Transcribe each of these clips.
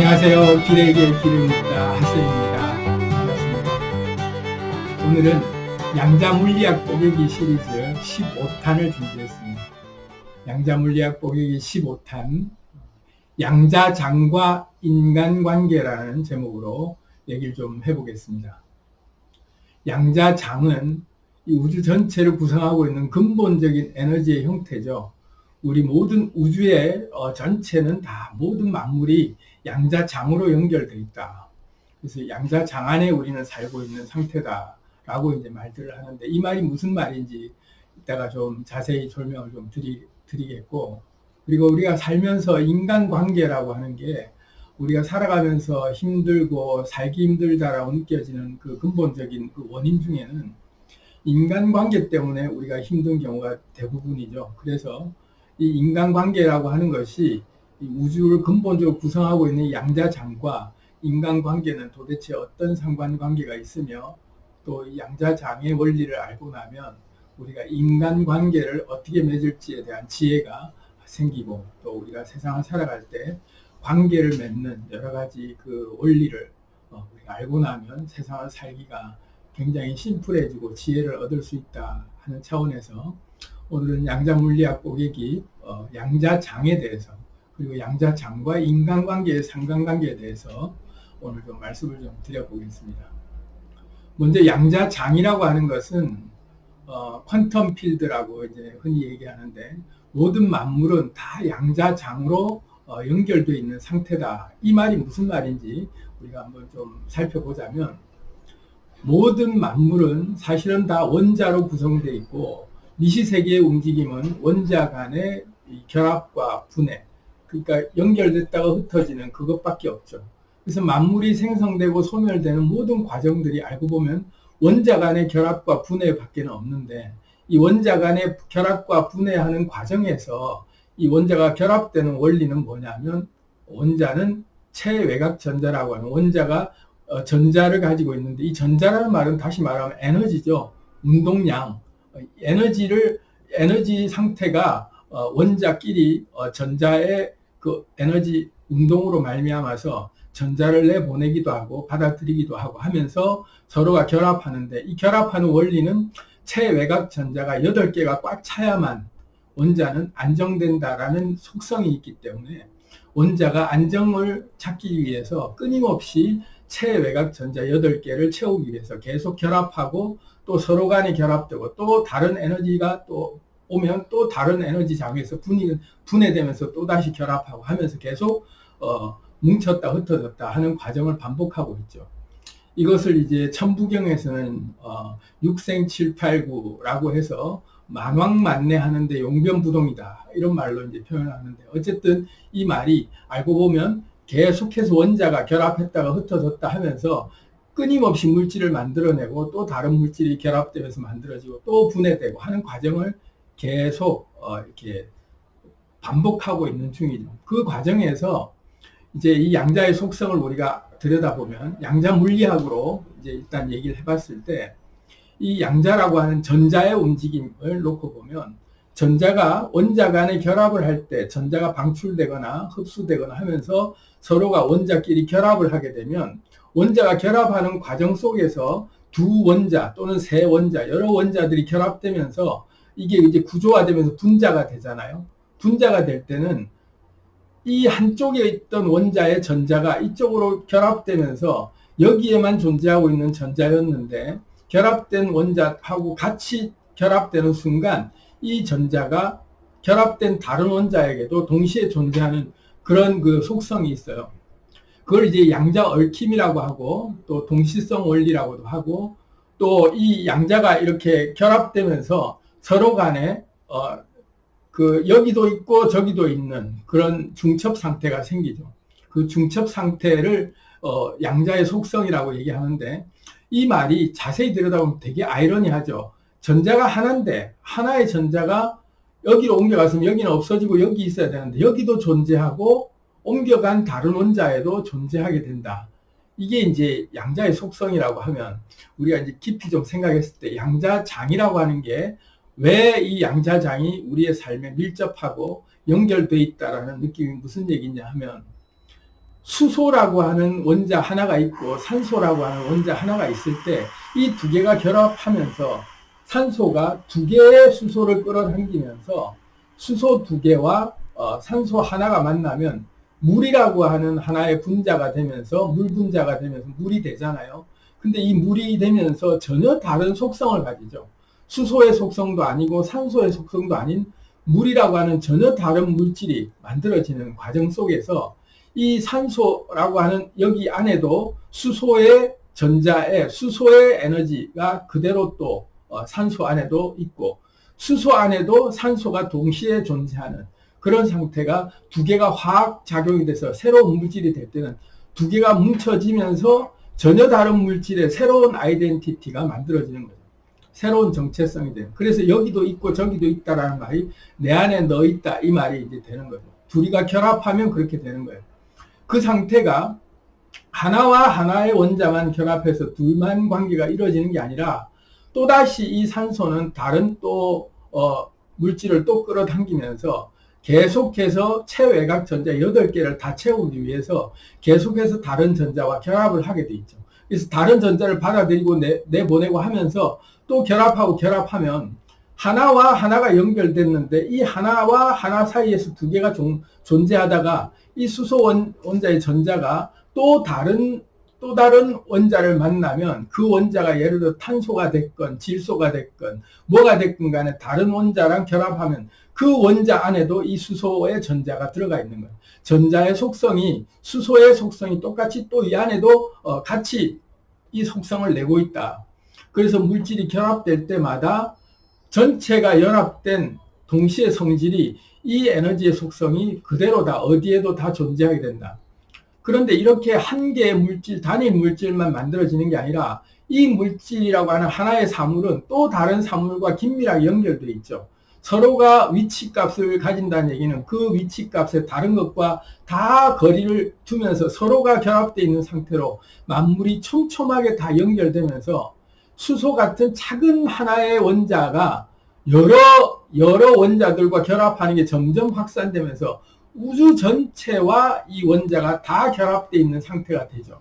안녕하세요. 길에게 길을 묻다 하쌤입니다. 반갑습니다. 오늘은 양자물리학 뽀개기 시리즈 15탄을 준비했습니다. 양자물리학 뽀개기 15탄 양자장과 인간관계라는 제목으로 얘기를 좀 해보겠습니다. 양자장은 이 우주 전체를 구성하고 있는 근본적인 에너지의 형태죠. 우리 모든 우주의 전체는 다 모든 만물이 양자장으로 연결되어 있다. 그래서 양자장 안에 우리는 살고 있는 상태다라고 이제 말들을 하는데, 이 말이 무슨 말인지 이따가 좀 자세히 설명을 좀 드리겠고, 그리고 우리가 살면서 인간관계라고 하는 게 우리가 살아가면서 힘들고 살기 힘들다라고 느껴지는 그 근본적인 그 원인 중에는 인간관계 때문에 우리가 힘든 경우가 대부분이죠. 그래서 이 인간관계라고 하는 것이 이 우주를 근본적으로 구성하고 있는 양자장과 인간관계는 도대체 어떤 상관관계가 있으며, 또 이 양자장의 원리를 알고 나면 우리가 인간관계를 어떻게 맺을지에 대한 지혜가 생기고, 또 우리가 세상을 살아갈 때 관계를 맺는 여러 가지 그 원리를 우리가 알고 나면 세상을 살기가 굉장히 심플해지고 지혜를 얻을 수 있다 하는 차원에서 오늘은 양자물리학 뽀개기 양자장에 대해서, 그리고 양자장과 인간관계의 상관관계에 대해서 오늘 좀 말씀을 좀 드려보겠습니다. 먼저 양자장이라고 하는 것은 퀀텀 필드라고 이제 흔히 얘기하는데, 모든 만물은 다 양자장으로 연결되어 있는 상태다. 이 말이 무슨 말인지 우리가 한번 좀 살펴보자면, 모든 만물은 사실은 다 원자로 구성되어 있고, 미시세계의 움직임은 원자 간의 결합과 분해, 그러니까 연결됐다가 흩어지는 그것밖에 없죠. 그래서 만물이 생성되고 소멸되는 모든 과정들이 알고 보면 원자 간의 결합과 분해밖에 없는데, 이 원자 간의 결합과 분해하는 과정에서 이 원자가 결합되는 원리는 뭐냐면, 원자는 체외곽 전자라고 하는, 원자가 전자를 가지고 있는데, 이 전자라는 말은 다시 말하면 에너지죠. 운동량, 에너지 상태가 원자끼리 전자의 그 에너지 운동으로 말미암아서 전자를 내보내기도 하고 받아들이기도 하고 하면서 서로가 결합하는데, 이 결합하는 원리는 체외곽 전자가 8개가 꽉 차야만 원자는 안정된다라는 속성이 있기 때문에, 원자가 안정을 찾기 위해서 끊임없이 체외곽 전자 8개를 채우기 위해서 계속 결합하고, 또 서로 간에 결합되고, 또 다른 에너지가 또 오면 또 다른 에너지 장에서 분해되면서 또 다시 결합하고 하면서 계속 뭉쳤다 흩어졌다 하는 과정을 반복하고 있죠. 이것을 이제 천부경에서는 육생칠팔구라고 해서 만왕만내하는데 용변부동이다, 이런 말로 이제 표현하는데, 어쨌든 이 말이 알고 보면 계속해서 원자가 결합했다가 흩어졌다 하면서 끊임없이 물질을 만들어내고, 또 다른 물질이 결합되면서 만들어지고 또 분해되고 하는 과정을 계속 이렇게 반복하고 있는 중이죠. 그 과정에서 이제 이 양자의 속성을 우리가 들여다보면, 양자 물리학으로 이제 일단 얘기를 해봤을 때, 이 양자라고 하는 전자의 움직임을 놓고 보면, 전자가 원자 간에 결합을 할 때 전자가 방출되거나 흡수되거나 하면서 서로가 원자끼리 결합을 하게 되면, 원자가 결합하는 과정 속에서 두 원자 또는 세 원자, 여러 원자들이 결합되면서 이게 이제 구조화되면서 분자가 되잖아요. 분자가 될 때는 이 한쪽에 있던 원자의 전자가 이쪽으로 결합되면서 여기에만 존재하고 있는 전자였는데, 결합된 원자하고 같이 결합되는 순간 이 전자가 결합된 다른 원자에게도 동시에 존재하는 그런 그 속성이 있어요. 그걸 이제 양자 얽힘이라고 하고, 또 동시성 원리라고도 하고, 또 이 양자가 이렇게 결합되면서 서로 간에 그 여기도 있고 저기도 있는 그런 중첩 상태가 생기죠. 그 중첩 상태를 양자의 속성이라고 얘기하는데, 이 말이 자세히 들여다보면 되게 아이러니하죠. 전자가 하나인데, 하나의 전자가 여기로 옮겨갔으면 여기는 없어지고 여기 있어야 되는데, 여기도 존재하고 옮겨간 다른 원자에도 존재하게 된다. 이게 이제 양자의 속성이라고 하면, 우리가 이제 깊이 좀 생각했을 때 양자장이라고 하는 게 왜 이 양자장이 우리의 삶에 밀접하고 연결되어 있다라는 느낌이 무슨 얘기냐 하면, 수소라고 하는 원자 하나가 있고 산소라고 하는 원자 하나가 있을 때 이 두 개가 결합하면서 산소가 두 개의 수소를 끌어당기면서 수소 두 개와 산소 하나가 만나면 물이라고 하는 하나의 분자가 되면서 물 분자가 되면서 물이 되잖아요. 근데 이 물이 되면서 전혀 다른 속성을 가지죠. 수소의 속성도 아니고 산소의 속성도 아닌 물이라고 하는 전혀 다른 물질이 만들어지는 과정 속에서 이 산소라고 하는 여기 안에도 수소의 전자에 수소의 에너지가 그대로 또 산소 안에도 있고 수소 안에도 산소가 동시에 존재하는 그런 상태가 두 개가 화학 작용이 돼서 새로운 물질이 될 때는 두 개가 뭉쳐지면서 전혀 다른 물질의 새로운 아이덴티티가 만들어지는 거죠. 새로운 정체성이 돼요. 그래서 여기도 있고 저기도 있다라는 말이 내 안에 너 있다 이 말이 이제 되는 거죠. 둘이가 결합하면 그렇게 되는 거예요. 그 상태가 하나와 하나의 원자만 결합해서 둘만 관계가 이루어지는 게 아니라 또다시 이 산소는 다른 또 물질을 또 끌어당기면서 계속해서 체외곽 전자 8개를 다 채우기 위해서 계속해서 다른 전자와 결합을 하게 돼 있죠. 그래서 다른 전자를 받아들이고 내보내고 하면서 또 결합하면 하나와 하나가 연결됐는데 이 하나와 하나 사이에서 두 개가 존재하다가 이 수소 원자의 전자가 또 다른 원자를 만나면 그 원자가 예를 들어 탄소가 됐건 질소가 됐건 뭐가 됐건 간에 다른 원자랑 결합하면 그 원자 안에도 이 수소의 전자가 들어가 있는 거예요. 전자의 속성이 수소의 속성이 똑같이 또 이 안에도 같이 이 속성을 내고 있다. 그래서 물질이 결합될 때마다 전체가 연합된 동시의 성질이 이 에너지의 속성이 그대로다. 어디에도 다 존재하게 된다. 그런데 이렇게 한 개의 물질, 단일 물질만 만들어지는 게 아니라 이 물질이라고 하는 하나의 사물은 또 다른 사물과 긴밀하게 연결되어 있죠. 서로가 위치값을 가진다는 얘기는 그 위치값에 다른 것과 다 거리를 두면서 서로가 결합되어 있는 상태로 만물이 촘촘하게 다 연결되면서 수소 같은 작은 하나의 원자가 여러 원자들과 결합하는 게 점점 확산되면서 우주 전체와 이 원자가 다 결합되어 있는 상태가 되죠.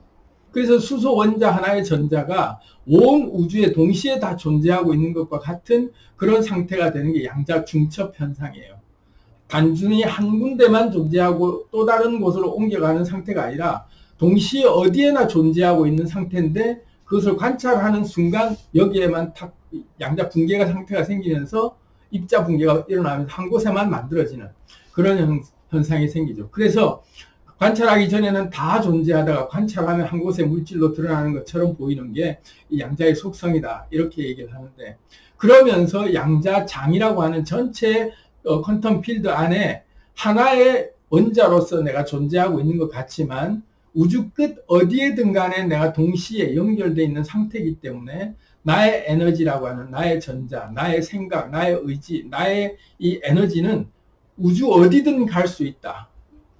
그래서 수소 원자 하나의 전자가 온 우주에 동시에 다 존재하고 있는 것과 같은 그런 상태가 되는 게 양자 중첩 현상이에요. 단순히 한 군데만 존재하고 또 다른 곳으로 옮겨가는 상태가 아니라 동시에 어디에나 존재하고 있는 상태인데 그것을 관찰하는 순간 여기에만 양자 붕괴가 상태가 생기면서 입자 붕괴가 일어나면서 한 곳에만 만들어지는 그런 현상이 생기죠. 그래서 관찰하기 전에는 다 존재하다가 관찰하면 한 곳에 물질로 드러나는 것처럼 보이는 게 이 양자의 속성이다. 이렇게 얘기를 하는데 그러면서 양자장이라고 하는 전체 퀀텀 필드 안에 하나의 원자로서 내가 존재하고 있는 것 같지만 우주 끝 어디에든 간에 내가 동시에 연결되어 있는 상태이기 때문에 나의 에너지라고 하는 나의 전자, 나의 생각, 나의 의지, 나의 이 에너지는 우주 어디든 갈 수 있다.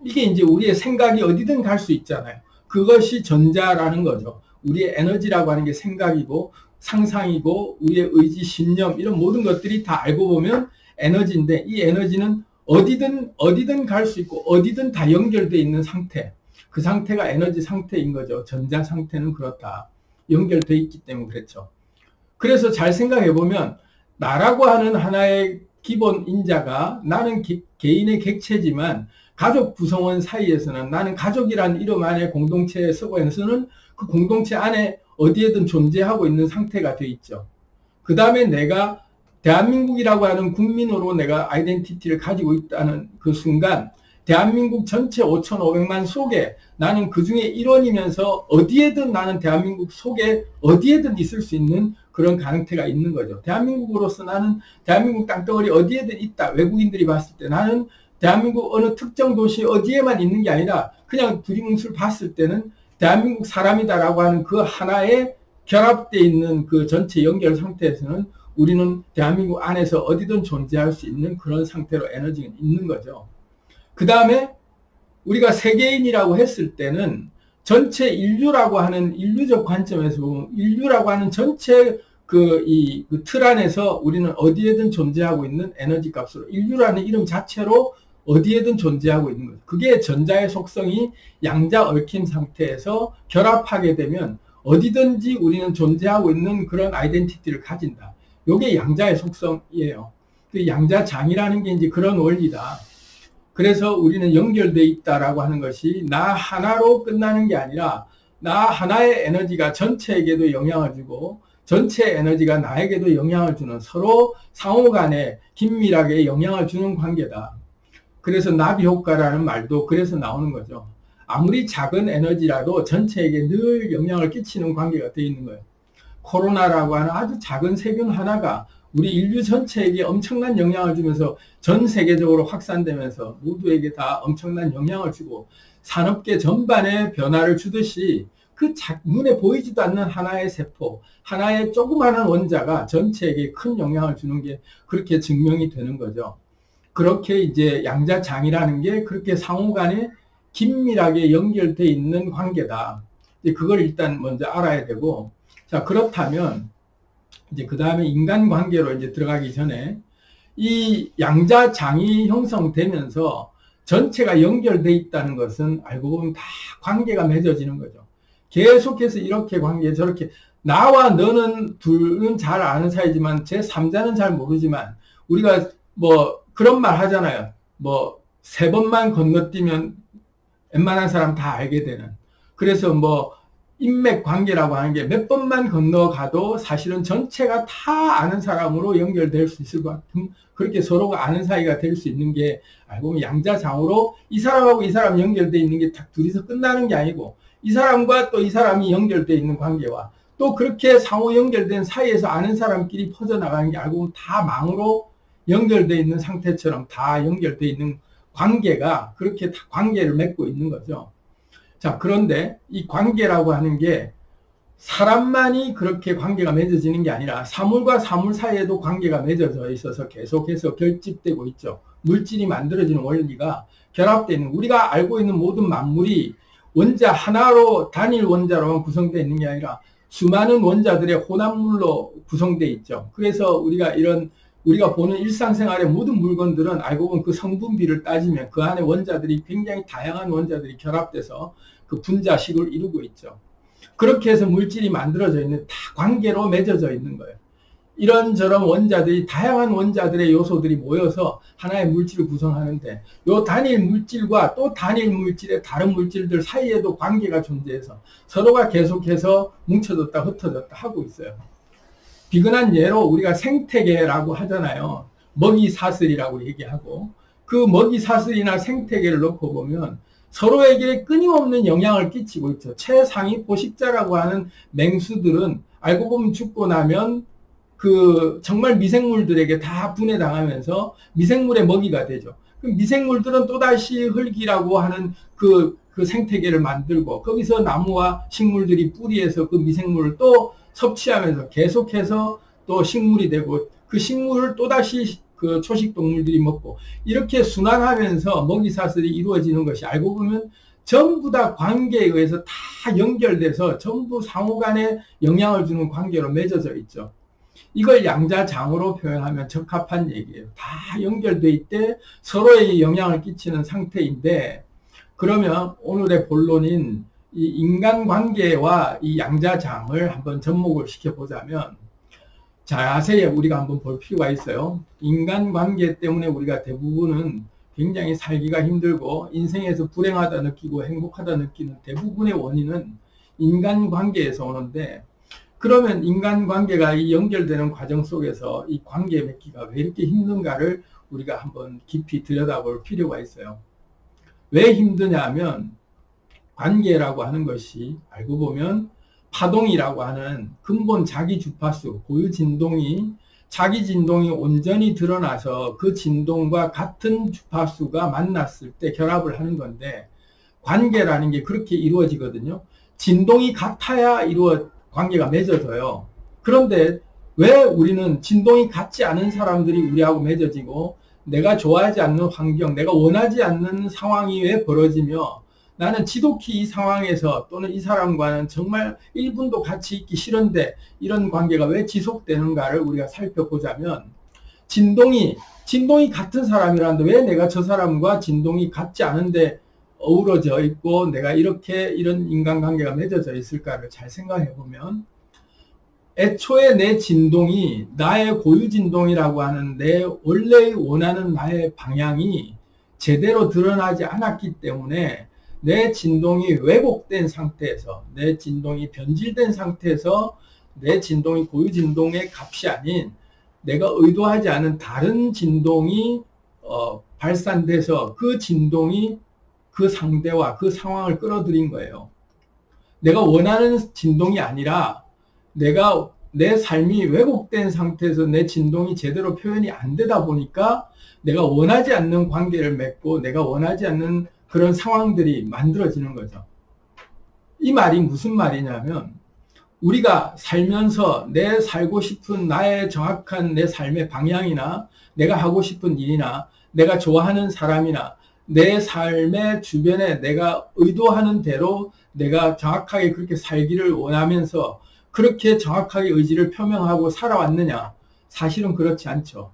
이게 이제 우리의 생각이 어디든 갈 수 있잖아요. 그것이 전자라는 거죠. 우리의 에너지라고 하는 게 생각이고 상상이고 우리의 의지, 신념 이런 모든 것들이 다 알고 보면 에너지인데 이 에너지는 어디든 갈 수 있고 어디든 다 연결되어 있는 상태. 그 상태가 에너지 상태인 거죠. 전자 상태는 그렇다. 연결되어 있기 때문에 그렇죠. 그래서 잘 생각해 보면 나라고 하는 하나의 기본 인자가 나는 개인의 객체지만 가족 구성원 사이에서는 나는 가족이라는 이름 안에 공동체에 서고에서는 그 공동체 안에 어디에든 존재하고 있는 상태가 되어 있죠. 그 다음에 내가 대한민국이라고 하는 국민으로 내가 아이덴티티를 가지고 있다는 그 순간 대한민국 전체 5,500만 속에 나는 그 중에 일원이면서 어디에든 나는 대한민국 속에 어디에든 있을 수 있는 그런 가능태가 있는 거죠. 대한민국으로서 나는 대한민국 땅덩어리 어디에든 있다. 외국인들이 봤을 때 나는 대한민국 어느 특정 도시 어디에만 있는 게 아니라 그냥 두리뭉술 봤을 때는 대한민국 사람이다라고 하는 그 하나에 결합되어 있는 그 전체 연결 상태에서는 우리는 대한민국 안에서 어디든 존재할 수 있는 그런 상태로 에너지가 있는 거죠. 그 다음에 우리가 세계인이라고 했을 때는 전체 인류라고 하는 인류적 관점에서 보면 인류라고 하는 전체 그 틀 안에서 우리는 어디에든 존재하고 있는 에너지 값으로 인류라는 이름 자체로 어디에든 존재하고 있는 거죠. 그게 전자의 속성이 양자 얽힌 상태에서 결합하게 되면 어디든지 우리는 존재하고 있는 그런 아이덴티티를 가진다. 이게 양자의 속성이에요. 그 양자장이라는 게 이제 그런 원리다. 그래서 우리는 연결되어 있다라고 하는 것이 나 하나로 끝나는 게 아니라 나 하나의 에너지가 전체에게도 영향을 주고 전체 에너지가 나에게도 영향을 주는 서로 상호간에 긴밀하게 영향을 주는 관계다. 그래서 나비 효과라는 말도 그래서 나오는 거죠. 아무리 작은 에너지라도 전체에게 늘 영향을 끼치는 관계가 되어 있는 거예요. 코로나라고 하는 아주 작은 세균 하나가 우리 인류 전체에게 엄청난 영향을 주면서 전 세계적으로 확산되면서 모두에게 다 엄청난 영향을 주고 산업계 전반에 변화를 주듯이 그 눈에 보이지도 않는 하나의 세포, 하나의 조그마한 원자가 전체에게 큰 영향을 주는 게 그렇게 증명이 되는 거죠. 그렇게 이제 양자장이라는 게 그렇게 상호간에 긴밀하게 연결되어 있는 관계다. 이제 그걸 일단 먼저 알아야 되고, 자, 그렇다면 이제 그 다음에 인간관계로 이제 들어가기 전에 이 양자장이 형성되면서 전체가 연결되어 있다는 것은 알고 보면 다 관계가 맺어지는 거죠. 계속해서 이렇게 관계, 저렇게 나와 너는 둘은 잘 아는 사이지만 제 3자는 잘 모르지만 우리가 뭐 그런 말 하잖아요. 뭐 3번만 건너뛰면 웬만한 사람 다 알게 되는. 그래서 뭐 인맥 관계라고 하는 게 몇 번만 건너가도 사실은 전체가 다 아는 사람으로 연결될 수 있을 것 같은, 그렇게 서로가 아는 사이가 될 수 있는 게 알고 보면 양자장으로 이 사람하고 이 사람 연결되어 있는 게 딱 둘이서 끝나는 게 아니고 이 사람과 또 이 사람이 연결되어 있는 관계와 또 그렇게 상호 연결된 사이에서 아는 사람끼리 퍼져나가는 게 알고 보면 다 망으로 연결되어 있는 상태처럼 다 연결되어 있는 관계가 그렇게 다 관계를 맺고 있는 거죠. 자, 그런데 이 관계라고 하는 게 사람만이 그렇게 관계가 맺어지는 게 아니라 사물과 사물 사이에도 관계가 맺어져 있어서 계속해서 결집되고 있죠. 물질이 만들어지는 원리가 결합되어 있는, 우리가 알고 있는 모든 만물이 원자 하나로 단일 원자로만 구성되어 있는 게 아니라 수많은 원자들의 혼합물로 구성되어 있죠. 그래서 우리가 보는 일상생활의 모든 물건들은 알고 보면 그 성분비를 따지면 그 안에 원자들이 굉장히 다양한 원자들이 결합돼서 그 분자식을 이루고 있죠. 그렇게 해서 물질이 만들어져 있는 다 관계로 맺어져 있는 거예요. 이런저런 원자들이, 다양한 원자들의 요소들이 모여서 하나의 물질을 구성하는데 요 단일 물질과 또 단일 물질의 다른 물질들 사이에도 관계가 존재해서 서로가 계속해서 뭉쳐졌다 흩어졌다 하고 있어요. 비근한 예로 우리가 생태계라고 하잖아요. 먹이사슬이라고 얘기하고, 그 먹이사슬이나 생태계를 놓고 보면 서로에게 끊임없는 영향을 끼치고 있죠. 최상위 포식자라고 하는 맹수들은 알고 보면 죽고 나면 그 정말 미생물들에게 다 분해당하면서 미생물의 먹이가 되죠. 그 미생물들은 또다시 흙이라고 하는 그 생태계를 만들고 거기서 나무와 식물들이 뿌리에서 그 미생물을 또 섭취하면서 계속해서 또 식물이 되고 그 식물을 또다시 그 초식 동물들이 먹고 이렇게 순환하면서 먹이사슬이 이루어지는 것이 알고 보면 전부 다 관계에 의해서 다 연결돼서 전부 상호간에 영향을 주는 관계로 맺어져 있죠. 이걸 양자장으로 표현하면 적합한 얘기예요. 다 연결돼 있대 서로에게 영향을 끼치는 상태인데, 그러면 오늘의 본론인 이 인간관계와 이 양자장을 한번 접목을 시켜보자면 자세히 우리가 한번 볼 필요가 있어요. 인간관계 때문에 우리가 대부분은 굉장히 살기가 힘들고 인생에서 불행하다 느끼고 행복하다 느끼는 대부분의 원인은 인간관계에서 오는데, 그러면 인간관계가 이 연결되는 과정 속에서 이 관계 맺기가 왜 이렇게 힘든가를 우리가 한번 깊이 들여다볼 필요가 있어요. 왜 힘드냐 하면 관계라고 하는 것이 알고 보면 파동이라고 하는 근본 자기 주파수, 고유 진동이 자기 진동이 온전히 드러나서 그 진동과 같은 주파수가 만났을 때 결합을 하는 건데, 관계라는 게 그렇게 이루어지거든요. 진동이 같아야 관계가 맺어져요. 그런데 왜 우리는 진동이 같지 않은 사람들이 우리하고 맺어지고 내가 좋아하지 않는 환경, 내가 원하지 않는 상황이 왜 벌어지며 나는 지독히 이 상황에서 또는 이 사람과는 정말 1분도 같이 있기 싫은데 이런 관계가 왜 지속되는가를 우리가 살펴보자면, 진동이 같은 사람이라는데 왜 내가 저 사람과 진동이 같지 않은데 어우러져 있고 내가 이런 인간관계가 맺어져 있을까를 잘 생각해 보면, 애초에 내 진동이 나의 고유 진동이라고 하는 내 원래 원하는 나의 방향이 제대로 드러나지 않았기 때문에 내 진동이 왜곡된 상태에서, 내 진동이 변질된 상태에서 내 진동이 고유 진동의 값이 아닌 내가 의도하지 않은 다른 진동이 발산돼서 그 진동이 그 상대와 그 상황을 끌어들인 거예요. 내가 원하는 진동이 아니라 내 삶이 왜곡된 상태에서 내 진동이 제대로 표현이 안 되다 보니까 내가 원하지 않는 관계를 맺고 내가 원하지 않는 그런 상황들이 만들어지는 거죠. 이 말이 무슨 말이냐면, 우리가 살면서 내 살고 싶은 나의 정확한 내 삶의 방향이나 내가 하고 싶은 일이나 내가 좋아하는 사람이나 내 삶의 주변에 내가 의도하는 대로 내가 정확하게 그렇게 살기를 원하면서 그렇게 정확하게 의지를 표명하고 살아왔느냐? 사실은 그렇지 않죠.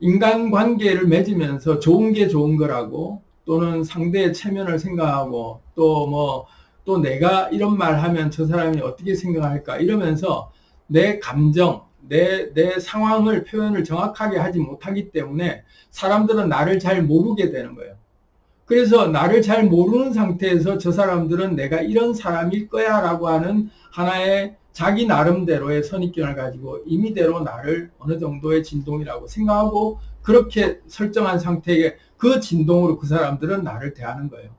인간관계를 맺으면서 좋은 게 좋은 거라고, 또는 상대의 체면을 생각하고 또 내가 이런 말 하면 저 사람이 어떻게 생각할까 이러면서 내 감정, 내 상황을 표현을 정확하게 하지 못하기 때문에 사람들은 나를 잘 모르게 되는 거예요. 그래서 나를 잘 모르는 상태에서 저 사람들은 내가 이런 사람일 거야 라고 하는 하나의 자기 나름대로의 선입견을 가지고 임의대로 나를 어느 정도의 진동이라고 생각하고 그렇게 설정한 상태에 그 진동으로 그 사람들은 나를 대하는 거예요.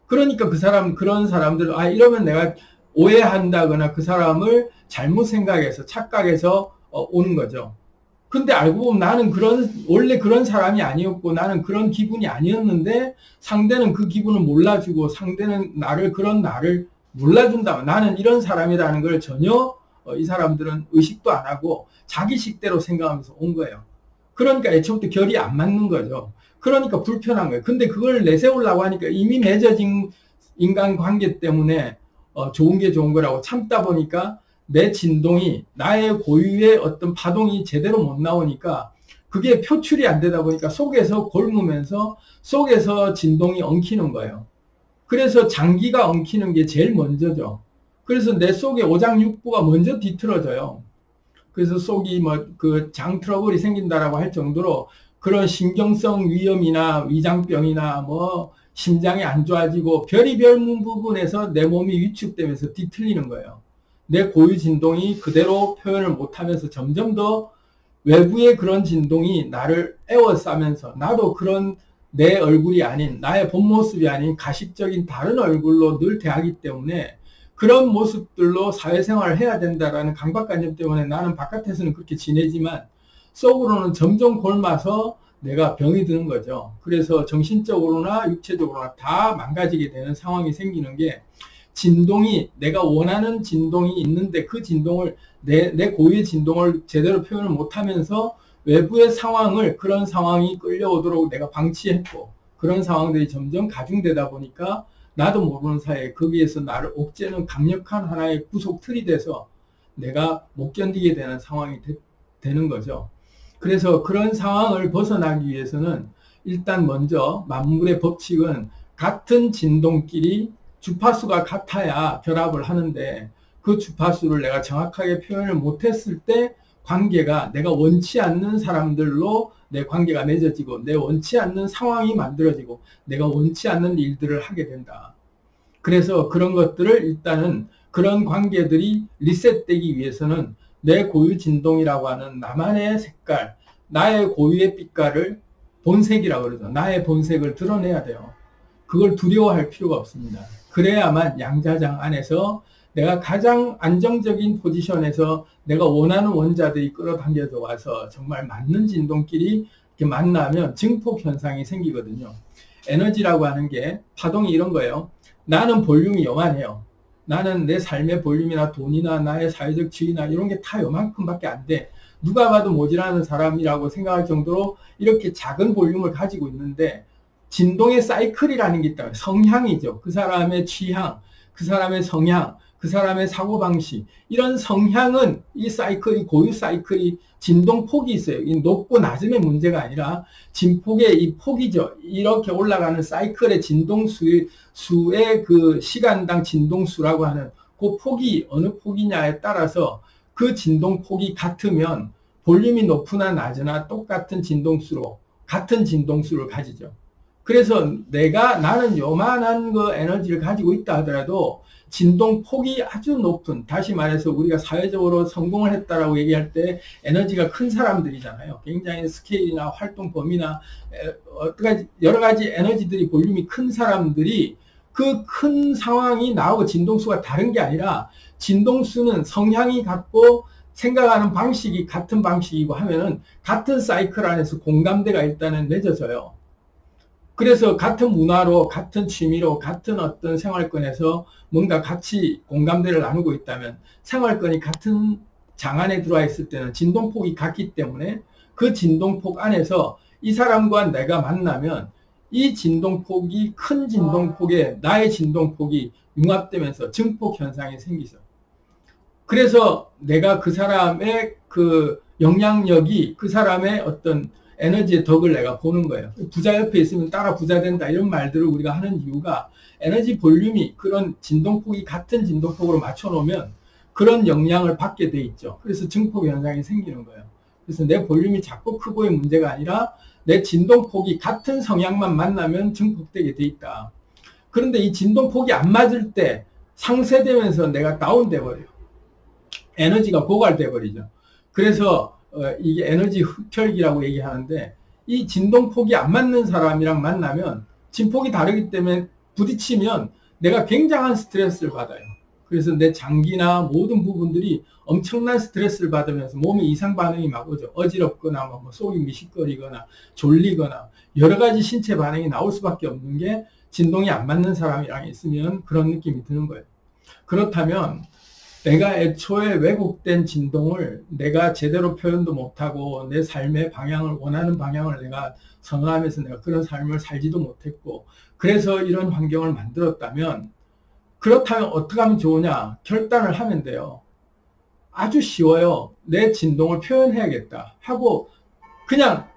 그러니까 그런 사람들은 이러면 내가 오해한다거나 그 사람을 잘못 생각해서 착각해서 오는 거죠. 근데 알고 보면 나는 원래 그런 사람이 아니었고 나는 그런 기분이 아니었는데 상대는 그 기분을 몰라주고 상대는 그런 나를 몰라준다면 나는 이런 사람이라는 걸 전혀 이 사람들은 의식도 안 하고 자기식대로 생각하면서 온 거예요. 그러니까 애초부터 결이 안 맞는 거죠. 그러니까 불편한 거예요. 근데 그걸 내세우려고 하니까 이미 맺어진 인간관계 때문에 좋은 게 좋은 거라고 참다 보니까 내 진동이 나의 고유의 어떤 파동이 제대로 못 나오니까 그게 표출이 안 되다 보니까 속에서 골무면서 속에서 진동이 엉키는 거예요. 그래서 장기가 엉키는 게 제일 먼저죠. 그래서 내 속에 오장육부가 먼저 뒤틀어져요. 그래서 속이 장 트러블이 생긴다라고 할 정도로 그런 신경성 위염이나 위장병이나 심장이 안 좋아지고 별의별 부분에서 내 몸이 위축되면서 뒤틀리는 거예요. 내 고유 진동이 그대로 표현을 못하면서 점점 더 외부의 그런 진동이 나를 에워싸면서 나도 그런 내 얼굴이 아닌 나의 본 모습이 아닌 가식적인 다른 얼굴로 늘 대하기 때문에 그런 모습들로 사회생활을 해야 된다라는 강박관념 때문에 나는 바깥에서는 그렇게 지내지만 속으로는 점점 골마서 내가 병이 드는 거죠. 그래서 정신적으로나 육체적으로나 다 망가지게 되는 상황이 생기는 게, 진동이 내가 원하는 진동이 있는데 그 진동을 내 고유의 진동을 제대로 표현을 못하면서 외부의 그런 상황이 끌려오도록 내가 방치했고 그런 상황들이 점점 가중되다 보니까 나도 모르는 사이에 거기에서 나를 옥죄는 강력한 하나의 구속 틀이 돼서 내가 못 견디게 되는 상황이 되는 거죠. 그래서 그런 상황을 벗어나기 위해서는 일단 먼저 만물의 법칙은 같은 진동끼리 주파수가 같아야 결합을 하는데 그 주파수를 내가 정확하게 표현을 못했을 때 관계가 내가 원치 않는 사람들로 내 관계가 맺어지고 내 원치 않는 상황이 만들어지고 내가 원치 않는 일들을 하게 된다. 그래서 그런 것들을 일단은 그런 관계들이 리셋되기 위해서는 내 고유 진동이라고 하는 나만의 색깔, 나의 고유의 빛깔을 본색이라고 그러죠. 나의 본색을 드러내야 돼요. 그걸 두려워할 필요가 없습니다. 그래야만 양자장 안에서 내가 가장 안정적인 포지션에서 내가 원하는 원자들이 끌어당겨져 와서 정말 맞는 진동끼리 이렇게 만나면 증폭 현상이 생기거든요. 에너지라고 하는 게 파동이 이런 거예요. 나는 볼륨이 요만해요. 나는 내 삶의 볼륨이나 돈이나 나의 사회적 지위나 이런 게 다 요만큼밖에 안 돼. 누가 봐도 모자라는 사람이라고 생각할 정도로 이렇게 작은 볼륨을 가지고 있는데 진동의 사이클이라는 게 있다. 성향이죠. 그 사람의 취향, 그 사람의 성향, 그 사람의 사고방식, 이런 성향은 이 사이클이, 고유 사이클이 진동폭이 있어요. 이 높고 낮음의 문제가 아니라 진폭의 이 폭이죠. 이렇게 올라가는 사이클의 진동수의 그 시간당 진동수라고 하는 그 폭이 어느 폭이냐에 따라서 그 진동폭이 같으면 볼륨이 높으나 낮으나 똑같은 진동수로, 같은 진동수를 가지죠. 그래서 나는 요만한 그 에너지를 가지고 있다 하더라도 진동폭이 아주 높은, 다시 말해서 우리가 사회적으로 성공을 했다라고 얘기할 때 에너지가 큰 사람들이잖아요. 굉장히 스케일이나 활동 범위나 여러 가지 에너지들이 볼륨이 큰 사람들이 그 큰 상황이 나하고 진동수가 다른 게 아니라 진동수는 성향이 같고 생각하는 방식이 같은 방식이고 하면은 같은 사이클 안에서 공감대가 일단은 맺어져요. 그래서 같은 문화로, 같은 취미로, 같은 어떤 생활권에서 뭔가 같이 공감대를 나누고 있다면 생활권이 같은 장 안에 들어와 있을 때는 진동폭이 같기 때문에 그 진동폭 안에서 이 사람과 내가 만나면 이 진동폭이 큰 진동폭에 나의 진동폭이 융합되면서 증폭 현상이 생기죠. 그래서 내가 그 사람의 그 영향력이 그 사람의 어떤 에너지의 덕을 내가 보는 거예요. 부자 옆에 있으면 따라 부자 된다 이런 말들을 우리가 하는 이유가 에너지 볼륨이 그런 진동폭이 같은 진동폭으로 맞춰 놓으면 그런 영향을 받게 돼 있죠. 그래서 증폭 현상이 생기는 거예요. 그래서 내 볼륨이 작고 크고의 문제가 아니라 내 진동폭이 같은 성향만 만나면 증폭되게 돼 있다. 그런데 이 진동폭이 안 맞을 때 상쇄되면서 내가 다운돼 버려요. 에너지가 고갈돼 버리죠. 그래서 이게 에너지 흡혈기라고 얘기하는데 이 진동폭이 안 맞는 사람이랑 만나면 진폭이 다르기 때문에 부딪히면 내가 굉장한 스트레스를 받아요. 그래서 내 장기나 모든 부분들이 엄청난 스트레스를 받으면서 몸에 이상 반응이 막 오죠. 어지럽거나 뭐 속이 미식거리거나 졸리거나 여러 가지 신체 반응이 나올 수밖에 없는 게 진동이 안 맞는 사람이랑 있으면 그런 느낌이 드는 거예요. 그렇다면 내가 애초에 왜곡된 진동을 내가 제대로 표현도 못하고 내 삶의 방향을, 원하는 방향을 내가 선언하면서 내가 그런 삶을 살지도 못했고 그래서 이런 환경을 만들었다면, 그렇다면 어떻게 하면 좋으냐? 결단을 하면 돼요. 아주 쉬워요. 내 진동을 표현해야겠다 하고 그냥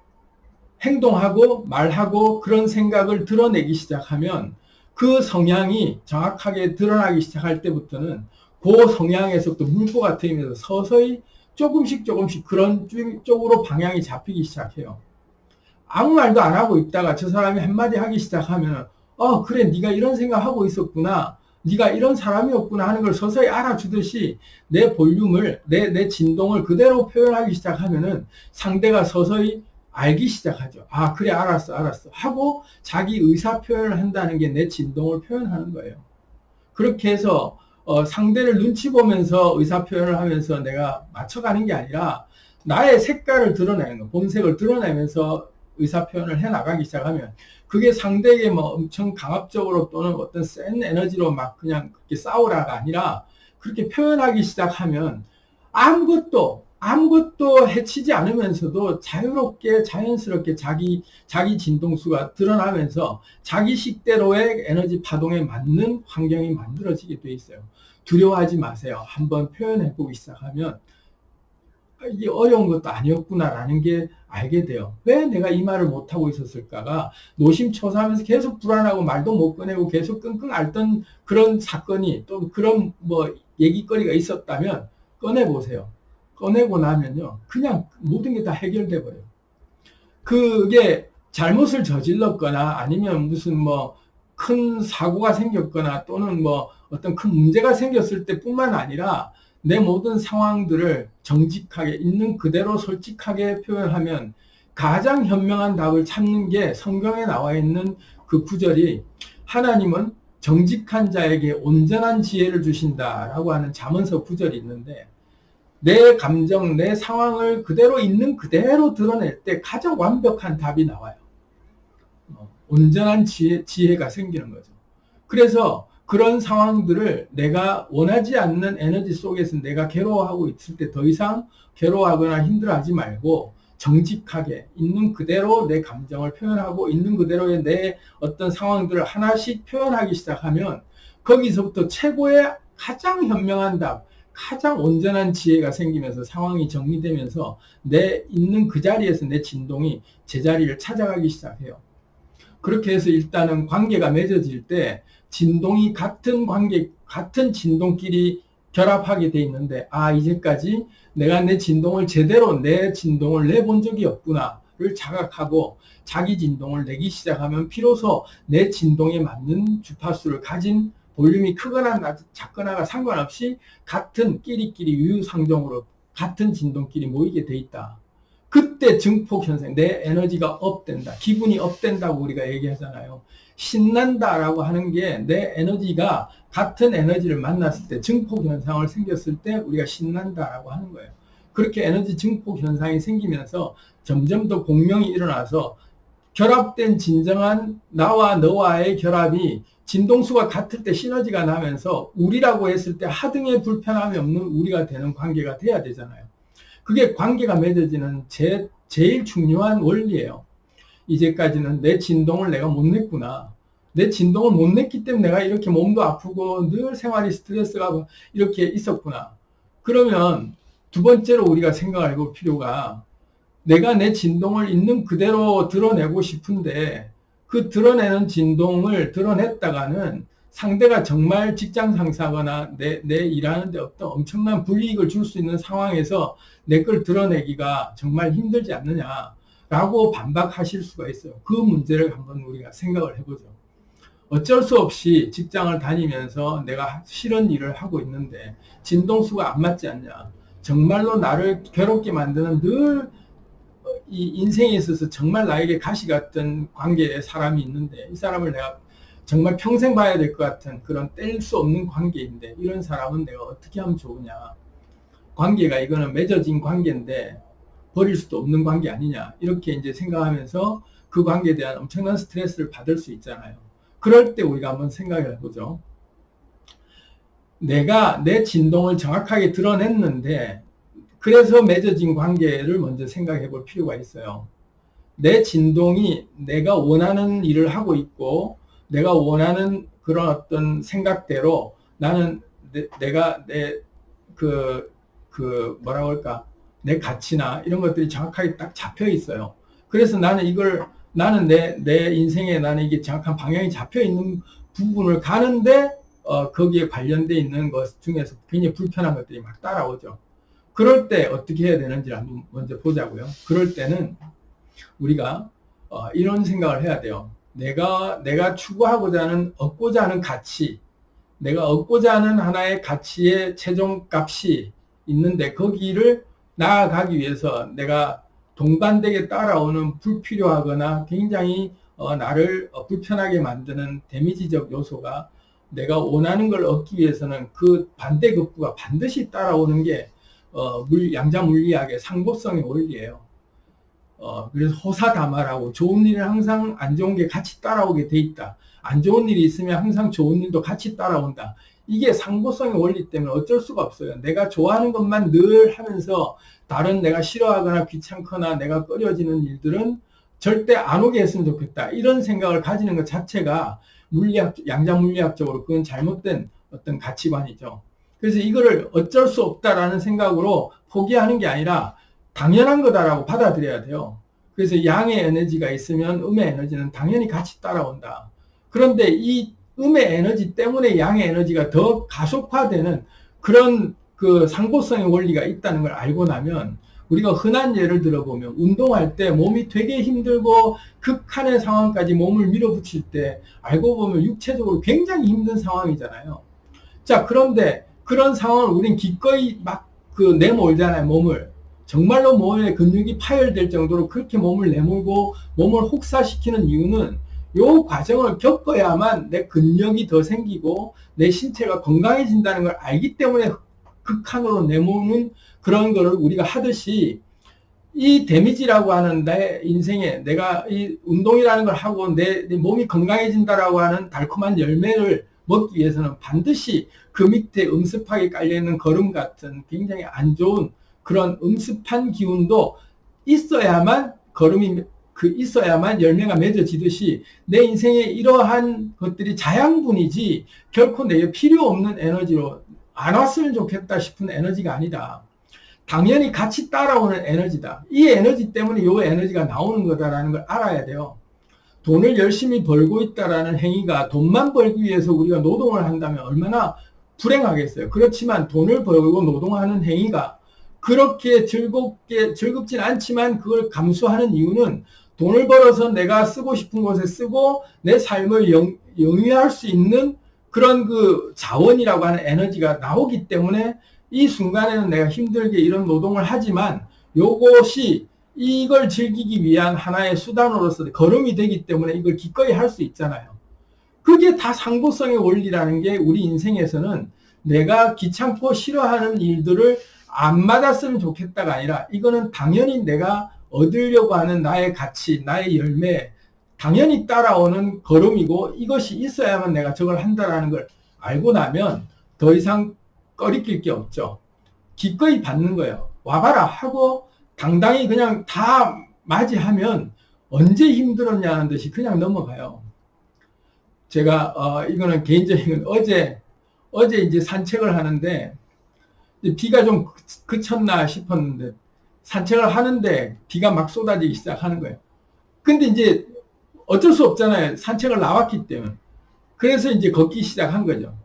행동하고 말하고 그런 생각을 드러내기 시작하면 그 성향이 정확하게 드러나기 시작할 때부터는 그 성향에서부터 물보가 트이면서 서서히 조금씩 그런 쪽으로 방향이 잡히기 시작해요. 아무 말도 안 하고 있다가 저 사람이 한마디 하기 시작하면 그래 네가 이런 생각하고 있었구나, 네가 이런 사람이었구나 하는 걸 서서히 알아주듯이 내 볼륨을, 내 진동을 그대로 표현하기 시작하면은 상대가 서서히 알기 시작하죠. 아 그래 알았어 하고 자기 의사 표현을 한다는 게 내 진동을 표현하는 거예요. 그렇게 해서 상대를 눈치 보면서 의사 표현을 하면서 내가 맞춰가는 게 아니라 나의 색깔을 드러내는 거, 본색을 드러내면서 의사 표현을 해 나가기 시작하면 그게 상대에게 뭐 엄청 강압적으로 또는 어떤 센 에너지로 막 그냥 그렇게 싸우라가 아니라 그렇게 표현하기 시작하면 아무것도 해치지 않으면서도 자유롭게 자연스럽게 자기 진동수가 드러나면서 자기 식대로의 에너지 파동에 맞는 환경이 만들어지게 돼 있어요. 두려워하지 마세요. 한번 표현해보기 시작하면 이게 어려운 것도 아니었구나라는 게 알게 돼요. 왜 내가 이 말을 못하고 있었을까가 노심초사하면서 계속 불안하고 말도 못 꺼내고 계속 끙끙 앓던 그런 사건이, 또 그런 뭐 얘기거리가 있었다면 꺼내보세요. 꺼내고 나면요 그냥 모든 게 다 해결돼 버려요. 그게 잘못을 저질렀거나 아니면 무슨 뭐 큰 사고가 생겼거나 또는 뭐 어떤 큰 문제가 생겼을 때 뿐만 아니라 내 모든 상황들을 정직하게 있는 그대로 솔직하게 표현하면 가장 현명한 답을 찾는 게 성경에 나와 있는 그 구절이, 하나님은 정직한 자에게 온전한 지혜를 주신다라고 하는 잠언서 구절이 있는데, 내 감정, 내 상황을 그대로 있는 그대로 드러낼 때 가장 완벽한 답이 나와요. 온전한 지혜가 생기는 거죠. 그래서 그런 상황들을 내가 원하지 않는 에너지 속에서 내가 괴로워하고 있을 때 더 이상 괴로워하거나 힘들어하지 말고 정직하게 있는 그대로 내 감정을 표현하고 있는 그대로의 내 어떤 상황들을 하나씩 표현하기 시작하면 거기서부터 최고의 가장 현명한 답, 가장 온전한 지혜가 생기면서 상황이 정리되면서 내 있는 그 자리에서 내 진동이 제자리를 찾아가기 시작해요. 그렇게 해서 일단은 관계가 맺어질 때 진동이 같은 관계, 같은 진동끼리 결합하게 돼 있는데, 아, 이제까지 내가 내 진동을 제대로 내 진동을 내본 적이 없구나를 자각하고 자기 진동을 내기 시작하면 비로소 내 진동에 맞는 주파수를 가진 볼륨이 크거나 작거나가 상관없이 같은 끼리끼리 유유상종으로 같은 진동끼리 모이게 돼 있다. 그때 증폭 현상, 내 에너지가 업된다. 기분이 업된다고 우리가 얘기하잖아요. 신난다라고 하는 게 내 에너지가 같은 에너지를 만났을 때 증폭 현상을 생겼을 때 우리가 신난다라고 하는 거예요. 그렇게 에너지 증폭 현상이 생기면서 점점 더 공명이 일어나서 결합된 진정한 나와 너와의 결합이 진동수가 같을 때 시너지가 나면서 우리라고 했을 때 하등의 불편함이 없는 우리가 되는 관계가 돼야 되잖아요. 그게 관계가 맺어지는 제일 중요한 원리예요. 이제까지는 내 진동을 내가 못 냈구나. 내 진동을 못 냈기 때문에 내가 이렇게 몸도 아프고 늘 생활이 스트레스가 이렇게 있었구나. 그러면 두 번째로 우리가 생각해 볼 필요가, 내가 내 진동을 있는 그대로 드러내고 싶은데 그 드러내는 진동을 드러냈다가는 상대가 정말 직장 상사거나 내 일하는데 어떤 엄청난 불이익을 줄 수 있는 상황에서 내 걸 드러내기가 정말 힘들지 않느냐라고 반박하실 수가 있어요. 그 문제를 한번 우리가 생각을 해보죠. 어쩔 수 없이 직장을 다니면서 내가 싫은 일을 하고 있는데 진동수가 안 맞지 않냐. 정말로 나를 괴롭게 만드는 늘 이 인생에 있어서 정말 나에게 가시 같은 관계의 사람이 있는데 이 사람을 내가 정말 평생 봐야 될 것 같은 그런 뗄 수 없는 관계인데 이런 사람은 내가 어떻게 하면 좋으냐. 관계가 이거는 맺어진 관계인데 버릴 수도 없는 관계 아니냐. 이렇게 이제 생각하면서 그 관계에 대한 엄청난 스트레스를 받을 수 있잖아요. 그럴 때 우리가 한번 생각을 해보죠. 내가 내 진동을 정확하게 드러냈는데 그래서 맺어진 관계를 먼저 생각해 볼 필요가 있어요. 내 진동이 내가 원하는 일을 하고 있고 내가 원하는 그런 어떤 생각대로 나는 내가 뭐라고 할까, 내 가치나 이런 것들이 정확하게 딱 잡혀 있어요. 그래서 나는 내 인생에 나는 이게 정확한 방향이 잡혀 있는 부분을 가는데 거기에 관련되어 있는 것 중에서 굉장히 불편한 것들이 막 따라오죠. 그럴 때 어떻게 해야 되는지 한번 먼저 보자고요. 그럴 때는 우리가 이런 생각을 해야 돼요. 내가 추구하고자 하는, 얻고자 하는 가치, 내가 얻고자 하는 하나의 가치의 최종값이 있는데 거기를 나아가기 위해서 내가 동반되게 따라오는 불필요하거나 굉장히 나를 불편하게 만드는 데미지적 요소가 내가 원하는 걸 얻기 위해서는 그 반대급부가 반드시 따라오는 게 양자 물리학의 상보성의 원리예요. 그래서 호사다마라고 좋은 일은 항상 안 좋은 게 같이 따라오게 돼 있다. 안 좋은 일이 있으면 항상 좋은 일도 같이 따라온다. 이게 상보성의 원리 때문에 어쩔 수가 없어요. 내가 좋아하는 것만 늘 하면서 다른 내가 싫어하거나 귀찮거나 내가 꺼려지는 일들은 절대 안 오게 했으면 좋겠다. 이런 생각을 가지는 것 자체가 양자 물리학적으로 그건 잘못된 어떤 가치관이죠. 그래서 이거를 어쩔 수 없다라는 생각으로 포기하는 게 아니라 당연한 거다라고 받아들여야 돼요. 그래서 양의 에너지가 있으면 음의 에너지는 당연히 같이 따라온다. 그런데 이 음의 에너지 때문에 양의 에너지가 더 가속화되는 그런 그 상보성의 원리가 있다는 걸 알고 나면 우리가 흔한 예를 들어보면 운동할 때 몸이 되게 힘들고 극한의 상황까지 몸을 밀어붙일 때 알고 보면 육체적으로 굉장히 힘든 상황이잖아요. 자, 그런데 그런 상황을 우린 기꺼이 막 내몰잖아요, 몸을. 정말로 몸에 근육이 파열될 정도로 그렇게 몸을 내몰고 몸을 혹사시키는 이유는 이 과정을 겪어야만 내 근력이 더 생기고 내 신체가 건강해진다는 걸 알기 때문에 극한으로 내모는 그런 거를 우리가 하듯이 이 데미지라고 하는 내 인생에 내가 이 운동이라는 걸 하고 내 몸이 건강해진다라고 하는 달콤한 열매를 먹기 위해서는 반드시 그 밑에 음습하게 깔려있는 거름 같은 굉장히 안 좋은 그런 음습한 기운도 있어야만 있어야만 열매가 맺어지듯이 내 인생에 이러한 것들이 자양분이지 결코 내게 필요 없는 에너지로 안 왔으면 좋겠다 싶은 에너지가 아니다. 당연히 같이 따라오는 에너지다. 이 에너지 때문에 이 에너지가 나오는 거다라는 걸 알아야 돼요. 돈을 열심히 벌고 있다라는 행위가 돈만 벌기 위해서 우리가 노동을 한다면 얼마나 불행하겠어요. 그렇지만 돈을 벌고 노동하는 행위가 그렇게 즐겁진 않지만 그걸 감수하는 이유는 돈을 벌어서 내가 쓰고 싶은 곳에 쓰고 내 삶을 영위할 수 있는 그런 그 자원이라고 하는 에너지가 나오기 때문에 이 순간에는 내가 힘들게 이런 노동을 하지만 요것이 이걸 즐기기 위한 하나의 수단으로서 걸음이 되기 때문에 이걸 기꺼이 할 수 있잖아요. 그게 다 상보성의 원리라는 게 우리 인생에서는 내가 귀찮고 싫어하는 일들을 안 맞았으면 좋겠다가 아니라 이거는 당연히 내가 얻으려고 하는 나의 가치, 나의 열매, 당연히 따라오는 걸음이고 이것이 있어야만 내가 저걸 한다는 걸 알고 나면 더 이상 꺼리낄 게 없죠. 기꺼이 받는 거예요. 와봐라 하고 당당히 그냥 다 맞이하면 언제 힘들었냐는 듯이 그냥 넘어가요. 제가 이거는 개인적인 어제 이제 산책을 하는데 비가 좀 그쳤나 싶었는데 산책을 하는데 비가 막 쏟아지기 시작하는 거예요. 근데 이제 어쩔 수 없잖아요. 산책을 나왔기 때문에. 그래서 이제 걷기 시작한 거죠.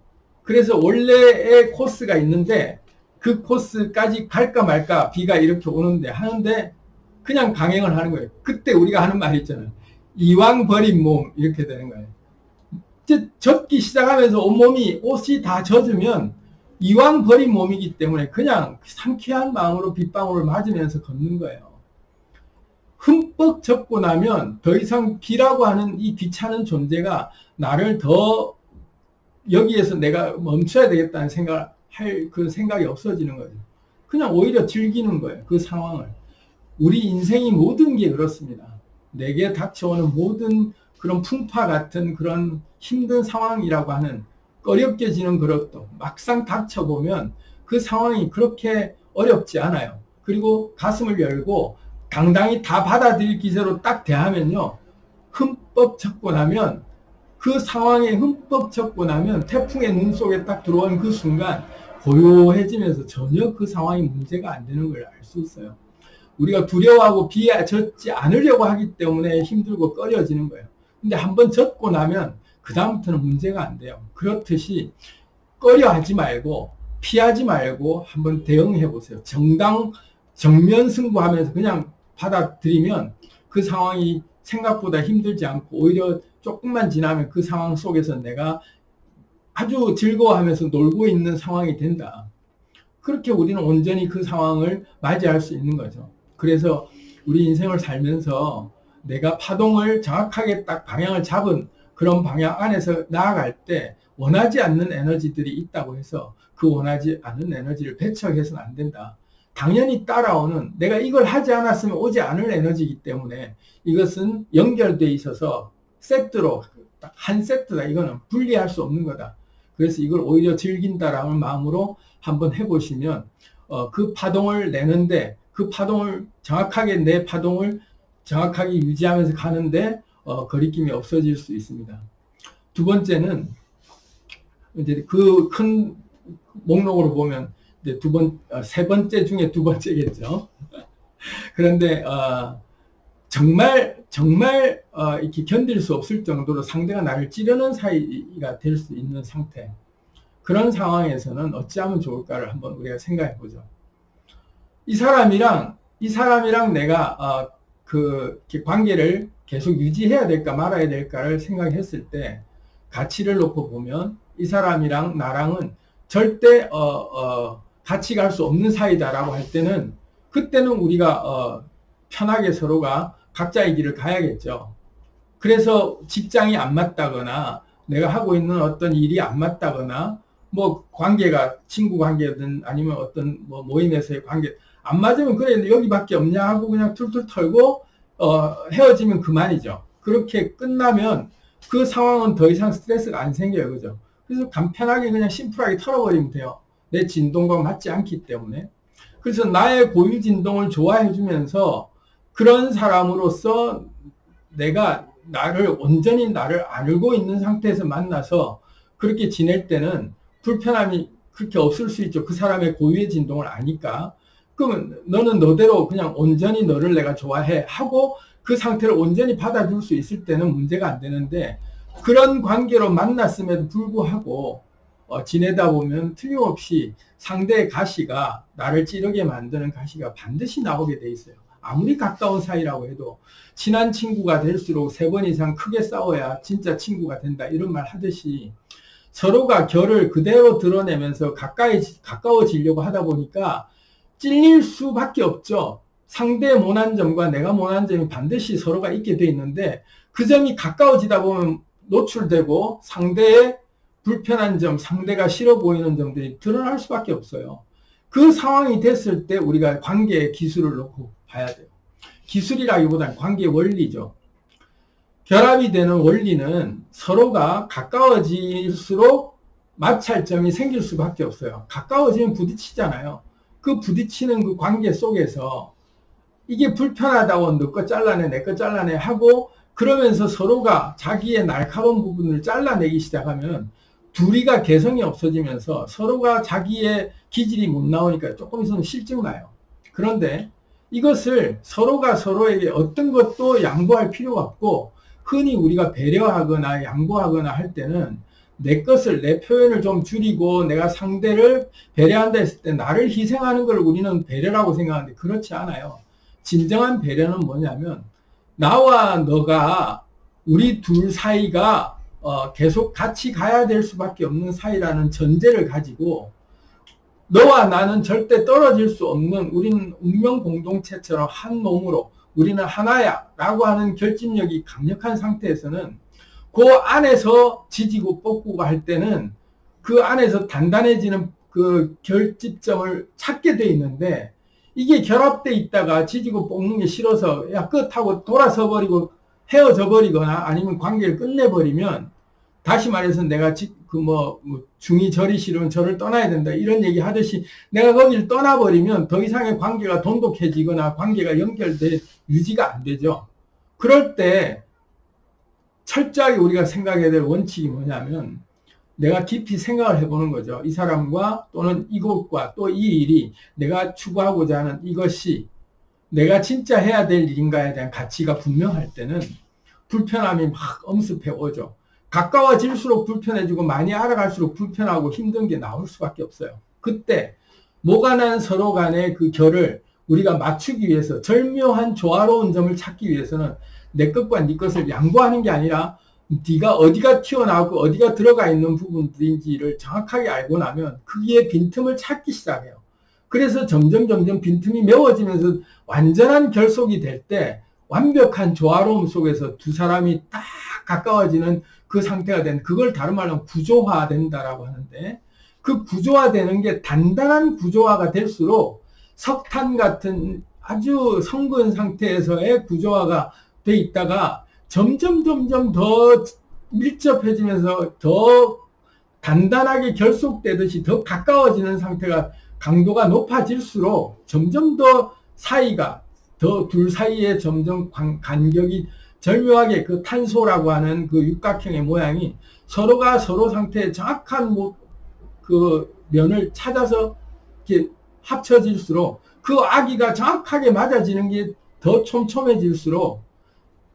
그래서 원래의 코스가 있는데 그 코스까지 갈까 말까 비가 이렇게 오는데 하는데 그냥 강행을 하는 거예요. 그때 우리가 하는 말이 있잖아요. 이왕 버린 몸 이렇게 되는 거예요. 이제 젖기 시작하면서 옷이 다 젖으면 이왕 버린 몸이기 때문에 그냥 상쾌한 마음으로 빗방울을 맞으면서 걷는 거예요. 흠뻑 젖고 나면 더 이상 비라고 하는 이 귀찮은 존재가 나를 더 여기에서 내가 멈춰야 되겠다는 생각을 할 그 생각이 없어지는 거예요. 그냥 오히려 즐기는 거예요. 그 상황을. 우리 인생이 모든 게 그렇습니다. 내게 닥쳐오는 모든 그런 풍파 같은 그런 힘든 상황이라고 하는 어렵게지는 그것도 막상 닥쳐보면 그 상황이 그렇게 어렵지 않아요. 그리고 가슴을 열고 당당히 다 받아들일 기세로 딱 대하면요. 흠뻑 젖고 나면 그 상황에 흠뻑 젖고 나면 태풍의 눈 속에 딱 들어온 그 순간 고요해지면서 전혀 그 상황이 문제가 안 되는 걸 알 수 있어요. 우리가 두려워하고 비에 젖지 않으려고 하기 때문에 힘들고 꺼려지는 거예요. 근데 한번 젖고 나면 그 다음부터는 문제가 안 돼요. 그렇듯이 꺼려하지 말고 피하지 말고 한번 대응해 보세요. 정면 승부하면서 그냥 받아들이면 그 상황이 생각보다 힘들지 않고 오히려 조금만 지나면 그 상황 속에서 내가 아주 즐거워하면서 놀고 있는 상황이 된다. 그렇게 우리는 온전히 그 상황을 맞이할 수 있는 거죠. 그래서 우리 인생을 살면서 내가 파동을 정확하게 딱 방향을 잡은 그런 방향 안에서 나아갈 때 원하지 않는 에너지들이 있다고 해서 그 원하지 않는 에너지를 배척해서는 안 된다. 당연히 따라오는 내가 이걸 하지 않았으면 오지 않을 에너지이기 때문에 이것은 연결되어 있어서 세트로 한 세트다. 이거는 분리할 수 없는 거다. 그래서 이걸 오히려 즐긴다라는 마음으로 한번 해보시면 그 파동을 내는데 그 파동을 정확하게 내 파동을 정확하게 유지하면서 가는데 거리낌이 없어질 수 있습니다. 두 번째는 이제 그 큰 목록으로 보면 이제 세 번째 중에 두 번째겠죠. 그런데 정말 이렇게 견딜 수 없을 정도로 상대가 나를 찌르는 사이가 될 수 있는 상태. 그런 상황에서는 어찌하면 좋을까를 한번 우리가 생각해 보죠. 이 사람이랑 내가 그 관계를 계속 유지해야 될까 말아야 될까를 생각했을 때 가치를 놓고 보면 이 사람이랑 나랑은 절대 같이 갈 수 없는 사이다라고 할 때는 그때는 우리가 편하게 서로가 각자의 길을 가야겠죠. 그래서 직장이 안 맞다거나 내가 하고 있는 어떤 일이 안 맞다거나 뭐 관계가 친구 관계든 아니면 어떤 뭐 모임에서의 관계 안 맞으면 그래 여기밖에 없냐 하고 그냥 툴툴 털고 헤어지면 그만이죠. 그렇게 끝나면 그 상황은 더 이상 스트레스가 안 생겨요. 그죠? 그래서 간편하게 그냥 심플하게 털어버리면 돼요. 내 진동과 맞지 않기 때문에. 그래서 나의 고유 진동을 좋아해 주면서 그런 사람으로서 내가 온전히 나를 알고 있는 상태에서 만나서 그렇게 지낼 때는 불편함이 그렇게 없을 수 있죠. 그 사람의 고유의 진동을 아니까. 그러면 너는 너대로 그냥 온전히 너를 내가 좋아해 하고 그 상태를 온전히 받아줄 수 있을 때는 문제가 안 되는데, 그런 관계로 만났음에도 불구하고 지내다 보면 틀림없이 상대의 가시가, 나를 찌르게 만드는 가시가 반드시 나오게 돼 있어요. 아무리 가까운 사이라고 해도 친한 친구가 될수록 3번 이상 크게 싸워야 진짜 친구가 된다, 이런 말 하듯이 서로가 결을 그대로 드러내면서 가까워지려고 하다 보니까 찔릴 수밖에 없죠. 상대의 모난 점과 내가 모난 점이 반드시 서로가 있게 돼 있는데, 그 점이 가까워지다 보면 노출되고 상대의 불편한 점, 상대가 싫어 보이는 점들이 드러날 수밖에 없어요. 그 상황이 됐을 때 우리가 관계의 기술을 놓고 봐야 돼요. 기술이라기보다는 관계의 원리죠. 결합이 되는 원리는 서로가 가까워질수록 마찰점이 생길 수밖에 없어요. 가까워지면 부딪히잖아요. 그 부딪히는 그 관계 속에서 이게 불편하다고 너 거 잘라내, 내 거 잘라내 하고, 그러면서 서로가 자기의 날카로운 부분을 잘라내기 시작하면 둘이가 개성이 없어지면서 서로가 자기의 기질이 못 나오니까 조금 있으면 실증 나요. 그런데 이것을 서로가 서로에게 어떤 것도 양보할 필요가 없고, 흔히 우리가 배려하거나 양보하거나 할 때는 내 것을, 내 표현을 좀 줄이고 내가 상대를 배려한다 했을 때 나를 희생하는 걸 우리는 배려라고 생각하는데, 그렇지 않아요. 진정한 배려는 뭐냐면, 나와 너가, 우리 둘 사이가 계속 같이 가야 될 수밖에 없는 사이라는 전제를 가지고, 너와 나는 절대 떨어질 수 없는, 우리는 운명 공동체처럼 한 몸으로 우리는 하나야 라고 하는 결집력이 강력한 상태에서는 그 안에서 지지고 볶고 할 때는 그 안에서 단단해지는 그 결집점을 찾게 돼 있는데, 이게 결합돼 있다가 지지고 볶는 게 싫어서 야 끝하고 돌아서 버리고 헤어져 버리거나 아니면 관계를 끝내버리면, 다시 말해서 내가 중이 절이 싫으면 절을 떠나야 된다, 이런 얘기 하듯이 내가 거기를 떠나버리면 더 이상의 관계가 돈독해지거나 관계가 연결돼 유지가 안 되죠. 그럴 때 철저하게 우리가 생각해야 될 원칙이 뭐냐면, 내가 깊이 생각을 해보는 거죠. 이 사람과 또는 이것과 또 이 일이, 내가 추구하고자 하는 이것이 내가 진짜 해야 될 일인가에 대한 가치가 분명할 때는 불편함이 막 엄습해 오죠. 가까워질수록 불편해지고 많이 알아갈수록 불편하고 힘든 게 나올 수밖에 없어요. 그때 모관한 서로 간의 그 결을 우리가 맞추기 위해서, 절묘한 조화로운 점을 찾기 위해서는 내 것과 네 것을 양보하는 게 아니라 네가 어디가 튀어나오고 어디가 들어가 있는 부분들인지를 정확하게 알고 나면 거기에 빈틈을 찾기 시작해요. 그래서 점점 빈틈이 메워지면서 완전한 결속이 될 때, 완벽한 조화로움 속에서 두 사람이 딱 가까워지는 그 상태가 된, 그걸 다른 말로 구조화된다라고 하는데, 그 구조화되는 게 단단한 구조화가 될수록 석탄 같은 아주 성근 상태에서의 구조화가 돼 있다가 점점 더 밀접해지면서 더 단단하게 결속되듯이 더 가까워지는 상태가, 강도가 높아질수록 점점 더 사이가, 더 둘 사이에 점점 간격이 절묘하게, 그 탄소라고 하는 그 육각형의 모양이 서로가 서로 상태에 정확한 그 면을 찾아서 이렇게 합쳐질수록, 그 아기가 정확하게 맞아지는 게 더 촘촘해질수록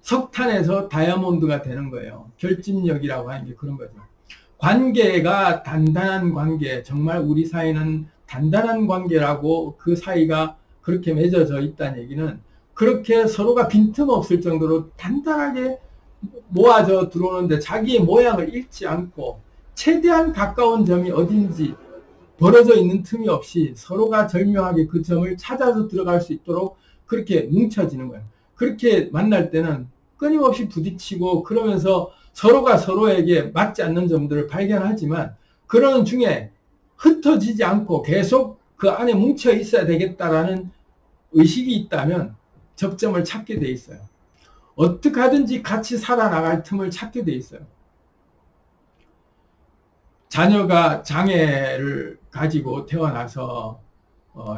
석탄에서 다이아몬드가 되는 거예요. 결집력이라고 하는 게 그런 거죠. 관계가 단단한 관계, 정말 우리 사이는 단단한 관계라고, 그 사이가 그렇게 맺어져 있다는 얘기는 그렇게 서로가 빈틈없을 정도로 단단하게 모아져 들어오는데 자기의 모양을 잃지 않고 최대한 가까운 점이 어딘지 벌어져 있는 틈이 없이 서로가 절묘하게 그 점을 찾아서 들어갈 수 있도록 그렇게 뭉쳐지는 거예요. 그렇게 만날 때는 끊임없이 부딪히고 그러면서 서로가 서로에게 맞지 않는 점들을 발견하지만, 그러는 중에 흩어지지 않고 계속 그 안에 뭉쳐 있어야 되겠다라는 의식이 있다면 접점을 찾게 돼 있어요. 어떻게 하든지 같이 살아나갈 틈을 찾게 돼 있어요. 자녀가 장애를 가지고 태어나서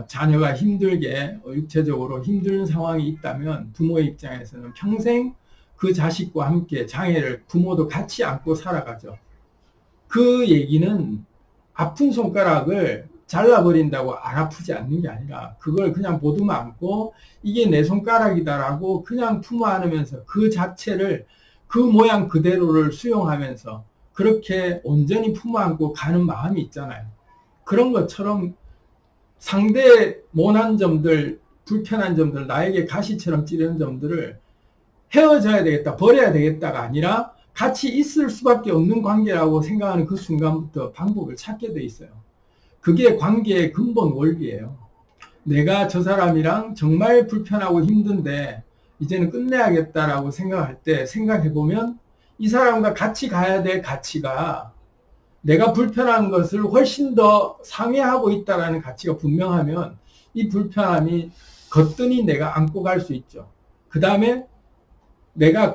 자녀가 힘들게, 육체적으로 힘든 상황이 있다면 부모의 입장에서는 평생 그 자식과 함께 장애를 부모도 같이 안고 살아가죠. 그 얘기는 아픈 손가락을 잘라버린다고 안 아프지 않는 게 아니라 그걸 그냥 보듬어 안고 이게 내 손가락이다라고 그냥 품어 안으면서 그 자체를 그 모양 그대로를 수용하면서 그렇게 온전히 품어 안고 가는 마음이 있잖아요. 그런 것처럼 상대의 모난 점들, 불편한 점들, 나에게 가시처럼 찌르는 점들을 헤어져야 되겠다, 버려야 되겠다가 아니라 같이 있을 수밖에 없는 관계라고 생각하는 그 순간부터 방법을 찾게 돼 있어요. 그게 관계의 근본 원리예요. 내가 저 사람이랑 정말 불편하고 힘든데 이제는 끝내야겠다라고 생각할 때 생각해보면 이 사람과 같이 가야 될 가치가 내가 불편한 것을 훨씬 더 상회하고 있다는 가치가 분명하면 이 불편함이 거뜬히 내가 안고 갈 수 있죠. 그 다음에 내가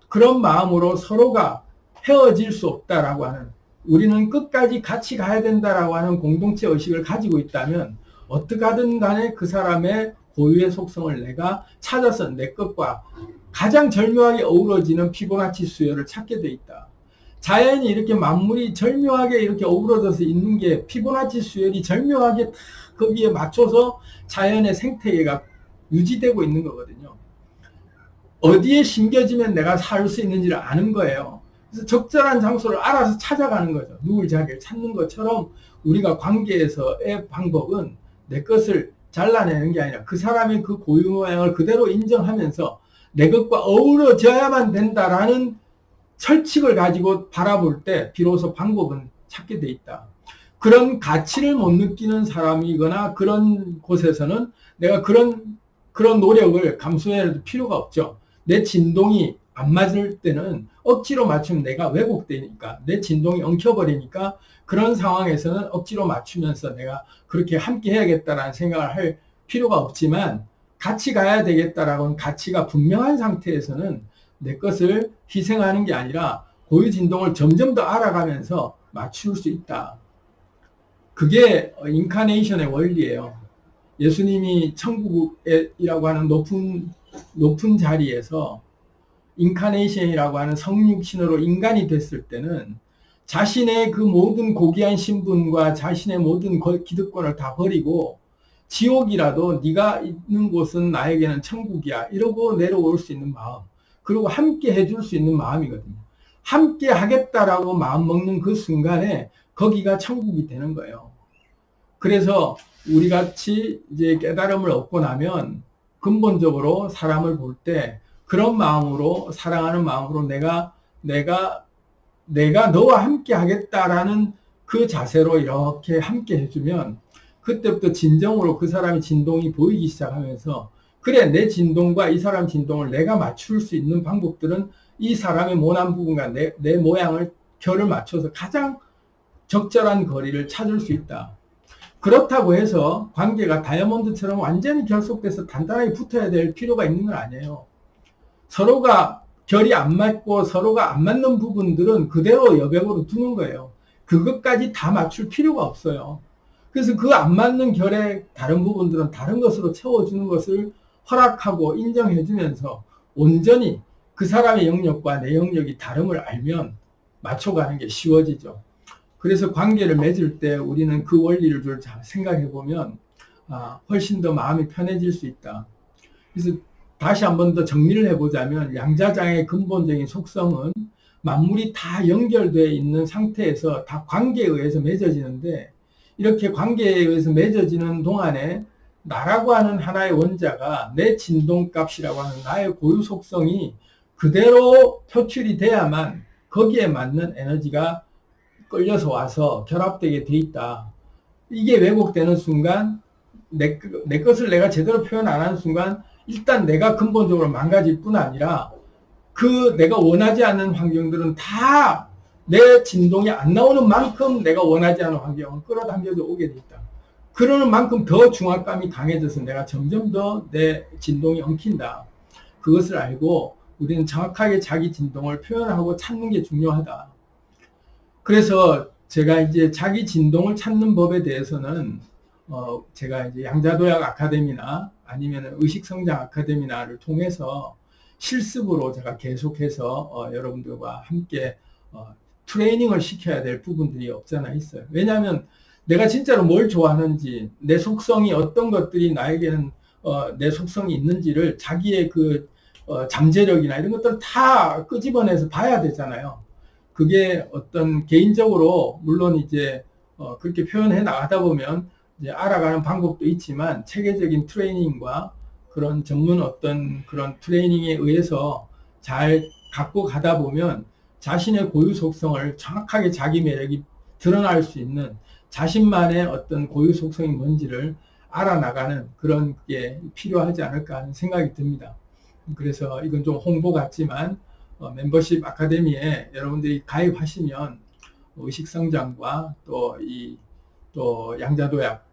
그런 마음으로 서로가 헤어질 수 없다라고 하는, 우리는 끝까지 같이 가야 된다라고 하는 공동체 의식을 가지고 있다면 어떻게 하든 간에 그 사람의 고유의 속성을 내가 찾아서 내 것과 가장 절묘하게 어우러지는 피보나치 수열을 찾게 돼 있다. 자연이 이렇게 만물이 절묘하게 이렇게 어우러져서 있는 게 피보나치 수열이 절묘하게 거기에 맞춰서 자연의 생태계가 유지되고 있는 거거든요. 어디에 심겨지면 내가 살 수 있는지를 아는 거예요. 그래서 적절한 장소를 알아서 찾아가는 거죠. 누굴 자기를 찾는 것처럼 우리가 관계에서의 방법은 내 것을 잘라내는 게 아니라 그 사람의 그 고유 모양을 그대로 인정하면서 내 것과 어우러져야만 된다라는 철칙을 가지고 바라볼 때 비로소 방법은 찾게 돼 있다. 그런 가치를 못 느끼는 사람이거나 그런 곳에서는 내가 그런 노력을 감수해야 필요가 없죠. 내 진동이 안 맞을 때는 억지로 맞추면 내가 왜곡되니까, 내 진동이 엉켜버리니까 그런 상황에서는 억지로 맞추면서 내가 그렇게 함께 해야겠다라는 생각을 할 필요가 없지만, 같이 가야 되겠다라는 가치가 분명한 상태에서는 내 것을 희생하는 게 아니라 고유 진동을 점점 더 알아가면서 맞출 수 있다. 그게 인카네이션의 원리예요. 예수님이 천국이라고 하는 높은 자리에서 인카네이션이라고 하는 성육신으로 인간이 됐을 때는 자신의 그 모든 고귀한 신분과 자신의 모든 기득권을 다 버리고 지옥이라도 네가 있는 곳은 나에게는 천국이야 이러고 내려올 수 있는 마음, 그리고 함께 해줄 수 있는 마음이거든요. 함께 하겠다라고 마음 먹는 그 순간에 거기가 천국이 되는 거예요. 그래서 우리 같이 이제 깨달음을 얻고 나면 근본적으로 사람을 볼 때 그런 마음으로, 사랑하는 마음으로 내가 너와 함께 하겠다라는 그 자세로 이렇게 함께 해주면 그때부터 진정으로 그 사람의 진동이 보이기 시작하면서, 그래, 내 진동과 이 사람 진동을 내가 맞출 수 있는 방법들은 이 사람의 모난 부분과 내 모양을 결을 맞춰서 가장 적절한 거리를 찾을 수 있다. 그렇다고 해서 관계가 다이아몬드처럼 완전히 결속돼서 단단하게 붙어야 될 필요가 있는 건 아니에요. 서로가 결이 안 맞고 서로가 안 맞는 부분들은 그대로 여백으로 두는 거예요. 그것까지 다 맞출 필요가 없어요. 그래서 그 안 맞는 결의 다른 부분들은 다른 것으로 채워주는 것을 허락하고 인정해주면서 온전히 그 사람의 영역과 내 영역이 다름을 알면 맞춰가는 게 쉬워지죠. 그래서 관계를 맺을 때 우리는 그 원리를 좀 생각해보면 훨씬 더 마음이 편해질 수 있다. 그래서 다시 한 번 더 정리를 해보자면 양자장의 근본적인 속성은 만물이 다 연결되어 있는 상태에서 다 관계에 의해서 맺어지는데, 이렇게 관계에 의해서 맺어지는 동안에 나라고 하는 하나의 원자가 내 진동값이라고 하는 나의 고유 속성이 그대로 표출이 돼야만 거기에 맞는 에너지가 끌려서 와서 결합되게 돼 있다. 이게 왜곡되는 순간 내 것을 내가 제대로 표현 안 하는 순간 일단 내가 근본적으로 망가질 뿐 아니라 그 내가 원하지 않는 환경들은 다 내 진동이 안 나오는 만큼 내가 원하지 않은 환경은 끌어당겨져 오게 돼 있다. 그러는 만큼 더 중압감이 강해져서 내가 점점 더 내 진동이 엉킨다. 그것을 알고 우리는 정확하게 자기 진동을 표현하고 찾는 게 중요하다. 그래서 제가 이제 자기 진동을 찾는 법에 대해서는 제가 이제 양자도약 아카데미나 아니면 의식성장 아카데미나를 통해서 실습으로 제가 계속해서 여러분들과 함께 트레이닝을 시켜야 될 부분들이 없잖아 있어요. 왜냐하면 내가 진짜로 뭘 좋아하는지, 내 속성이 어떤 것들이 나에게는 내 속성이 있는지를 자기의 그 잠재력이나 이런 것들을 다 끄집어내서 봐야 되잖아요. 그게 어떤 개인적으로 물론 이제 그렇게 표현해 나가다 보면 이제 알아가는 방법도 있지만 체계적인 트레이닝과 그런 전문 어떤 그런 트레이닝에 의해서 잘 갖고 가다 보면 자신의 고유 속성을 정확하게 자기 매력이 드러날 수 있는 자신만의 어떤 고유 속성이 뭔지를 알아나가는 그런 게 필요하지 않을까 하는 생각이 듭니다. 그래서 이건 좀 홍보 같지만 멤버십 아카데미에 여러분들이 가입하시면 의식성장과 또 양자도약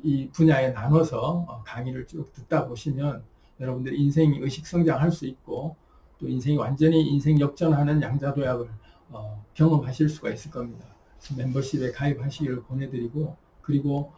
이 분야에 나눠서 강의를 쭉 듣다 보시면 여러분들 인생이 의식성장할 수 있고 또 인생이 완전히 인생 역전하는 양자도약을 경험하실 수가 있을 겁니다. 그래서 멤버십에 가입하시기를 권해드리고 그리고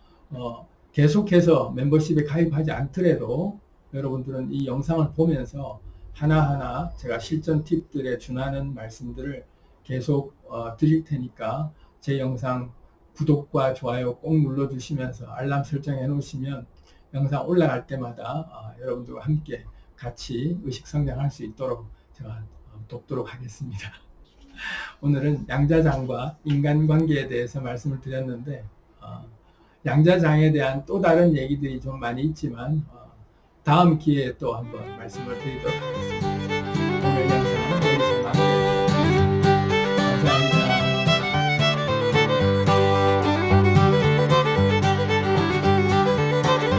계속해서 멤버십에 가입하지 않더라도 여러분들은 이 영상을 보면서 하나하나 제가 실전 팁들에 준하는 말씀들을 계속 드릴 테니까 제 영상 구독과 좋아요 꼭 눌러주시면서 알람 설정해 놓으시면 영상 올라갈 때마다 여러분들과 함께 같이 의식 성장할 수 있도록 제가 돕도록 하겠습니다. 오늘은 양자장과 인간관계에 대해서 말씀을 드렸는데 양자장에 대한 또 다른 얘기들이 좀 많이 있지만 다음 기회에 또 한번 말씀을 드리도록 하겠습니다.